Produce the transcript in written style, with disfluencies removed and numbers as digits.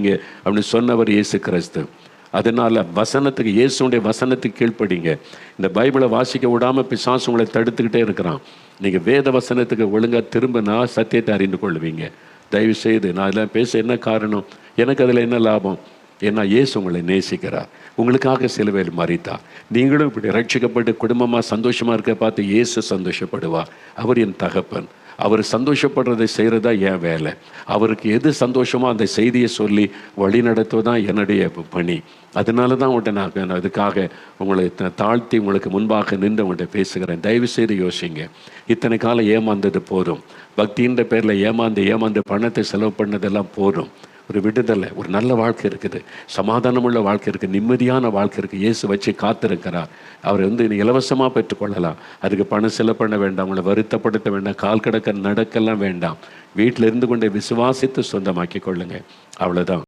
கீழ்ப்படிங்க அப்படின்னு சொன்னவர் இயேசு கிறிஸ்து. அதனால் வசனத்துக்கு, இயேசுடைய வசனத்துக்கு கீழ்ப்படிங்க. இந்த பைபிளை வாசிக்க விடாமல் பிசாசு உங்களை தடுத்துக்கிட்டே இருக்கிறான். நீங்கள் வேத வசனத்துக்கு ஒழுங்காக திரும்பினா சத்தியத்தை அறிந்து கொள்வீங்க. தயவு செய்து, நான் இதெல்லாம் பேச என்ன காரணம், எனக்கு அதில் என்ன லாபம்? ஏன்னா இயேசு உங்களை நேசிக்கிறார், உங்களுக்காக சிலுவையில் மரித்தார். நீங்களும் இப்படி ரட்சிக்கப்பட்டு குடும்பமாக சந்தோஷமாக இருக்க பார்த்து இயேசு சந்தோஷப்படுவார். அவர் என் தகப்பன், அவர் சந்தோஷப்படுறதை செய்கிறதா என் வேலை. அவருக்கு எது சந்தோஷமோ அந்த செய்தியை சொல்லி வழி நடத்துவதான் என்னுடைய பணி. அதனால தான் உங்கள்கிட்ட நான் அதுக்காக உங்களை தாழ்த்தி உங்களுக்கு முன்பாக நின்று உங்கள்கிட்ட பேசுகிறேன். தயவு செய்து யோசிங்க. இத்தனை காலம் ஏமாந்தது போதும். பக்தின்ற பேரில் ஏமாந்து பணத்தை செலவு பண்ணதெல்லாம் போதும். ஒரு விடுதலை, ஒரு நல்ல வாழ்க்கை இருக்குது, சமாதானமுள்ள வாழ்க்கை இருக்குது, நிம்மதியான வாழ்க்கை இருக்குது. இயேசு வச்சு காத்திருக்கிறார். அவர் இலவசமாக பெற்றுக்கொள்ளலாம். அதுக்கு பணம் செலவு பண்ண வேண்டாம், உங்களை வருத்தப்படுத்த வேண்டாம், கால் கடக்க நடக்கலாம் வேண்டாம். வீட்டில் இருந்து கொண்டே விசுவாசித்து சொந்தமாக்கி கொள்ளுங்க. அவ்வளோதான்.